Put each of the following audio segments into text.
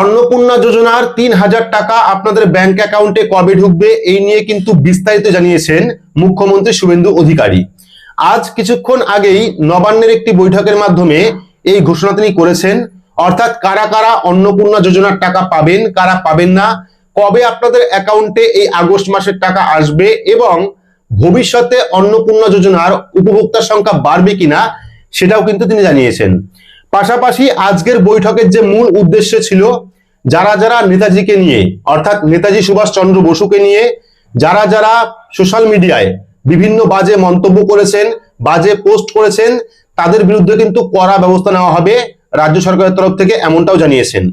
অন্নপূর্ণা যোজনার ৩,০০০ টাকা আপনাদের ব্যাংক অ্যাকাউন্টে কবে ঢুকবে এই নিয়ে কিন্তু বিস্তারিত জানিয়েছেন মুখ্যমন্ত্রী শুভেন্দু অধিকারী। আজ কিছুক্ষণ আগেই নবান্নের একটি বৈঠকের মাধ্যমে এই ঘোষণা তিনি করেছেন। অর্থাৎ কারা কারা অন্নপূর্ণা যোজনার টাকা পাবেন, কারা পাবেন না, কবে আপনাদের অ্যাকাউন্টে এই আগস্ট মাসের টাকা আসবে এবং ভবিষ্যতে অন্নপূর্ণা যোজনার উপভোক্তার সংখ্যা বাড়বে কিনা সেটাও কিন্তু তিনি জানিয়েছেন। পাশাপাশি আজকের বৈঠকের যে মূল উদ্দেশ্য ছিল, যারা যারা নেতাজিকে নিয়ে অর্থাৎ নেতাজি সুভাষচন্দ্র বসুকে নিয়ে যারা যারা সোশ্যাল মিডিয়ায় বিভিন্ন বাজে মন্তব্য করেছেন, বাজে পোস্ট করেছেন, তাদের বিরুদ্ধে কিন্তু কড়া ব্যবস্থা নেওয়া হবে রাজ্য সরকারের তরফ থেকে, এমনটাও জানিয়েছেন।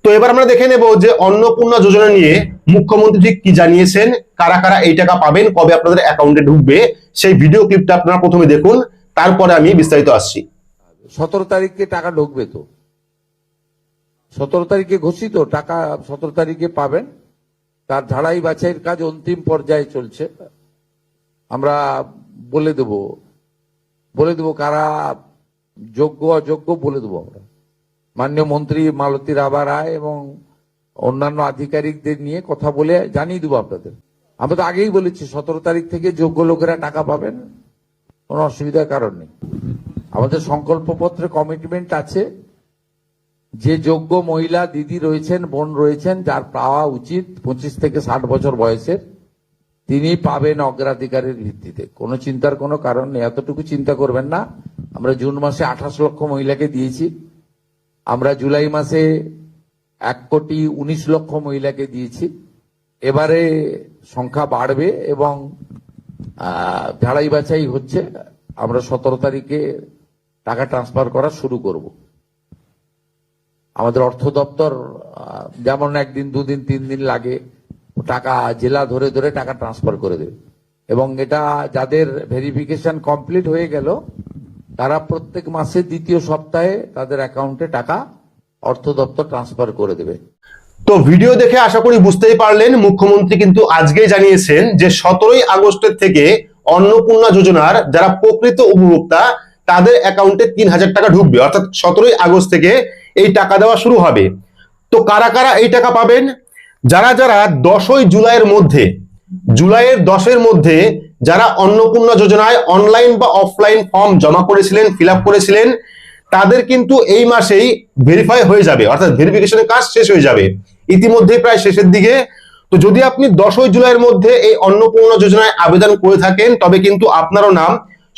তো এবার আমরা দেখে নেব যে অন্নপূর্ণা যোজনা নিয়ে মুখ্যমন্ত্রী ঠিক কি জানিয়েছেন, কারা কারা এই টাকা পাবেন, কবে আপনাদের অ্যাকাউন্টে ঢুকবে, সেই ভিডিও ক্লিপটা আপনারা প্রথমে দেখুন, তারপরে আমি বিস্তারিত আসছি। 17 তারিখে টাকা ঢুকবে, তো 17 তারিখে ঘোষিত টাকা 17 তারিখে পাবেন। তার ঝাড়াই বাছাইয়ের কাজ অন্তিম পর্যায়ে চলছে। আমরা বলে দেব কারা যোগ্য অযোগ্য বলে দেবো আমরা। মাননীয় মন্ত্রী মালতী রাভা রায় এবং অন্যান্য আধিকারিকদের নিয়ে কথা বলে জানিয়ে দেবো আপনাদের। আমরা তো আগেই বলেছি 17 তারিখ থেকে যোগ্য লোকেরা টাকা পাবেন, কোনো অসুবিধার কারণ নেই। আমাদের সংকল্পপত্রে কমিটমেন্ট আছে যে যোগ্য মহিলা দিদি রয়েছেন, বোন রয়েছেন, যার পাওয়া উচিত 25 থেকে 60 বছর বয়সের, তিনি পাবেন অগ্রাধিকারের ভিত্তিতে। কোনো চিন্তার কোনো কারণ নেই, এতটুকু চিন্তা করবেন না। আমরা জুন মাসে 28 লক্ষ মহিলাকে দিয়েছি, আমরা জুলাই মাসে 1,19 লক্ষ মহিলাকে দিয়েছি। এবারে সংখ্যা বাড়বে এবং ঝাড়াই বাছাই হচ্ছে। আমরা 17 তারিখে টাকা ট্রান্সফার করা শুরু করব। আমাদের অর্থ দপ্তর যেমন 1 দিন 2 দিন 3 দিন লাগে, টাকা জেলা ধরে ধরে টাকা ট্রান্সফার করে দেবে। এবং এটা যাদের ভেরিফিকেশন কমপ্লিট হয়ে গেল, তারা প্রত্যেক মাসের দ্বিতীয় সপ্তাহে তাদের অ্যাকাউন্টে টাকা অর্থ দপ্তর ট্রান্সফার করে দেবে। তো ভিডিও দেখে আশা করি বুঝতেই পারলেন, মুখ্যমন্ত্রী কিন্তু আজকেই জানিয়েছেন যে 17ই আগস্টের থেকে অন্নপূর্ণা যোজনার যারা প্রকৃত উপভোক্তা তাদের অ্যাকাউন্টে ৩,০০০ টাকা ঢুকবে। অর্থাৎ 17ই আগস্ট থেকে এই টাকা দেওয়া শুরু হবে। তো কারা কারা এই টাকা পাবেন? যারা যারা 10ই জুলাইয়ের মধ্যে, জুলাইয়ের 10-এর মধ্যে যারা অন্নপূর্ণা যোজনায় অনলাইন বা অফলাইন ফর্ম জমা করেছিলেন, ফিল আপ করেছিলেন, তাদের কিন্তু এই মাসেই ভেরিফাই হয়ে যাবে, অর্থাৎ ভেরিফিকেশনের কাজ শেষ হয়ে যাবে ইতিমধ্যে প্রায় শেষের দিকে। তো যদি আপনি 10ই জুলাইয়ের মধ্যে এই অন্নপূর্ণা যোজনায় আবেদন করে থাকেন, তবে কিন্তু আপনারও নাম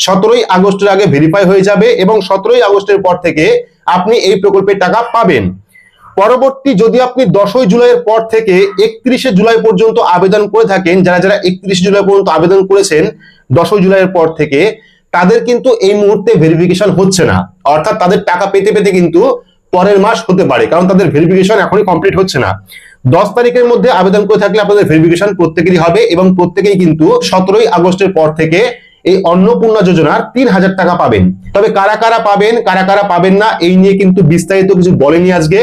17ই আগস্টের আগে ভেরিফাই হয়ে যাবে এবং 17ই আগস্টের পর থেকে আপনি এই প্রকল্পের টাকা পাবেন। পরবর্তী যদি আপনি 10ই জুলাইয়ের পর থেকে 31শে জুলাই পর্যন্ত আবেদন করে থাকেন, যারা যারা 31শে জুলাই পর্যন্ত আবেদন করেছেন 10ই জুলাইয়ের পর থেকে, তাদের কিন্তু এই মুহূর্তে ভেরিফিকেশন হচ্ছে না। অর্থাৎ তাদের টাকা পেতে পেতে কিন্তু পরের মাস হতে পারে, কারণ তাদের ভেরিফিকেশন এখনই কমপ্লিট হচ্ছে না। 10 তারিখের মধ্যে আবেদন করে থাকলে আপনাদের ভেরিফিকেশন প্রত্যেকেরই হবে এবং প্রত্যেকেই কিন্তু 17ই আগস্টের পর থেকে এই অন্নপূর্ণা যোজনার ৩,০০০ টাকা পাবেন। তবে কারা কারা পাবেন, কারা কারা পাবেন না, এই নিয়ে কিন্তু বিস্তারিত কিছু বলেনি আজকে।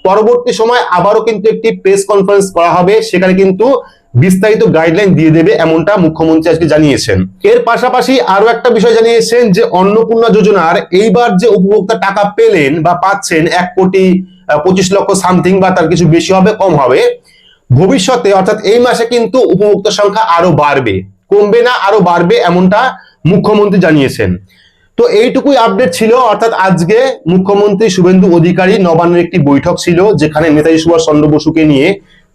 পরবর্তী সময় আবারও কিন্তু একটি প্রেস কনফারেন্স করা হবে, সেখানে কিন্তু বিস্তারিত গাইডলাইন দিয়ে দেবে, এমনটা মুখ্যমন্ত্রী আজকে জানিয়েছেন। এর পাশাপাশি আরো একটা বিষয় জানিয়েছেন যে অন্নপূর্ণা যোজনার এইবার যে উপভোক্তা টাকা পেলেন বা পাচ্ছেন 1,25,00,000 সামথিং বা তার কিছু বেশি হবে, কম হবে, ভবিষ্যতে অর্থাৎ এই মাসে কিন্তু উপভোক্তার সংখ্যা আরো বাড়বে, কমবে না, আরো বাড়বে, এমনটা মুখ্যমন্ত্রী জানিয়েছেন। তো এইটুকুই আপডেট ছিল। অর্থাৎ আজকে মুখ্যমন্ত্রী শুভেন্দু অধিকারী নবান্নের একটি বৈঠক ছিল, যেখানে নেতাজি সুভাষচন্দ্র বসুকে নিয়ে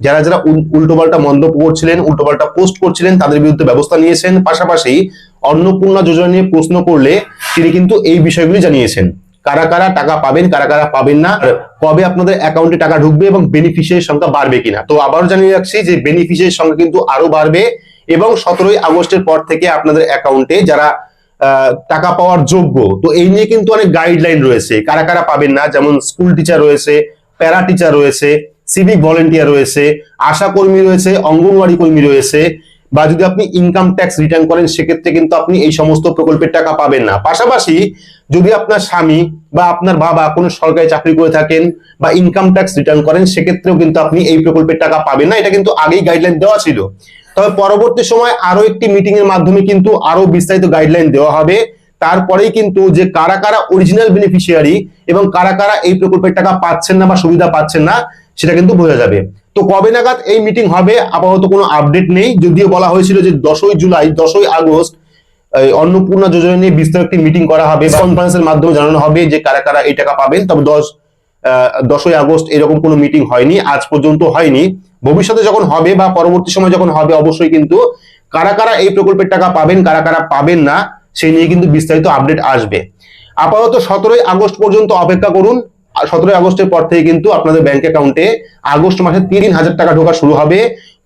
যারা যারা উল্টোপাল্টা মন্তব্য করছিলেন, উল্টোপাল্টা পোস্ট করছিলেন, তাদের বিরুদ্ধে ব্যবস্থা নিয়েছেন। পাশাপাশি অন্নপূর্ণা যোজনা নিয়ে প্রশ্ন করলে তিনি কিন্তু এই বিষয়গুলি জানিয়েছেন, কারা কারা টাকা পাবেন, কারা কারা পাবেন না, কবে আপনাদের অ্যাকাউন্টে টাকা ঢুকবে এবং বেনিফিশিয়ারির সংখ্যা বাড়বে কিনা। তো আবারও জানিয়ে রাখছি যে বেনিফিশিয়ারির সংখ্যা কিন্তু আরো বাড়বে এবং 17ই আগস্টের পর থেকে আপনাদের অ্যাকাউন্টে যারা টাকা পাওয়ার যোগ্য, তো এই নিয়ে কিন্তু অনেক গাইডলাইন রয়েছে, কারা কারা পাবেন না, যেমন স্কুল টিচার রয়েছে, প্যারা টিচার রয়েছে, সিভিক ভলেন্টিয়ার রয়েছে, আশা কর্মী রয়েছে, অঙ্গনওয়াড়ি কর্মী রয়েছে, বা যদি আপনি ইনকাম ট্যাক্স রিটার্ন করেন সেক্ষেত্রে কিন্তু আপনি এই সমস্ত প্রকল্পের টাকা পাবেন না। পাশাপাশি যদি আপনার স্বামী বা আপনার বাবা কোনো সরকারি চাকরি করে থাকেন বা ইনকাম ট্যাক্স রিটার্ন করেন, সেক্ষেত্রেও কিন্তু আপনি এই প্রকল্পের টাকা পাবেন না। এটা কিন্তু আগেই গাইডলাইন দেওয়া ছিল। তবে পরবর্তী সময় আরো একটি মিটিং এর মাধ্যমে কিন্তু আরো বিস্তারিত গাইডলাইন দেওয়া হবে। তারপরেই কিন্তু যে কারা কারা অরিজিনাল বেনিফিশিয়ারি এবং কারা কারা এই প্রকল্পের টাকা পাচ্ছেন না বা সুবিধা পাচ্ছেন না, সেটা কিন্তু বোঝা যাবে। তো কবে নাগাদ এই মিটিং হবে আপাতত কোনো আপডেট নেই, যদিও বলা হয়েছিল যে 10ই জুলাই 10ই আগস্ট এই অন্নপূর্ণা যোজনা নিয়ে বিস্তারিত একটি মিটিং করা হবে, কনফারেন্সের মাধ্যমে জানানো হবে যে কারা কারা এই টাকা পাবেন। তবে 10ই আগস্ট এরকম কোনো মিটিং হয়নি, আজ পর্যন্ত হয়নি। ভবিষ্যতে যখন হবে বা পরবর্তী সময় যখন হবে অবশ্যই কিন্তু কারা কারা এই প্রকল্পের টাকা পাবেন, কারা কারা পাবেন না, সেই নিয়ে কিন্তু বিস্তারিত আপডেট আসবে। আপাতত 17ই আগস্ট পর্যন্ত অপেক্ষা করুন। 17ই আগস্টের পর থেকে কিন্তু আপনাদের ব্যাংক অ্যাকাউন্টে আগস্ট মাসে 3000 টাকা ঢোকা শুরু হবে।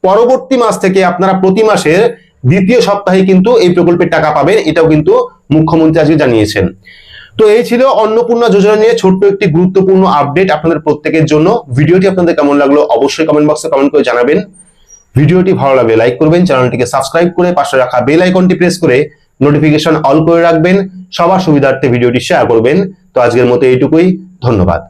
পরবর্তী মাস থেকে আপনারা প্রতি মাসের দ্বিতীয় সপ্তাহে কিন্তু এই প্রকল্পের টাকা পাবেন, এটাও কিন্তু মুখ্যমন্ত্রী আজকে জানিয়েছেন। তো এই ছিল অন্নপূর্ণা যোজনা নিয়ে ছোট্ট একটি গুরুত্বপূর্ণ আপডেট আপনাদের প্রত্যেকের জন্য। ভিডিওটি আপনাদের কেমন লাগলো অবশ্যই কমেন্ট বক্সে কমেন্ট করে জানাবেন। ভিডিওটি ভালো লাগলে লাইক করবেন, চ্যানেলটিকে সাবস্ক্রাইব করে পাশে রাখা বেল আইকনটি প্রেস করে নোটিফিকেশন অল করে রাখবেন। সবার সুবিধার্থে ভিডিওটি শেয়ার করবেন। তো আজকের মতো এইটুকুই, ধন্যবাদ।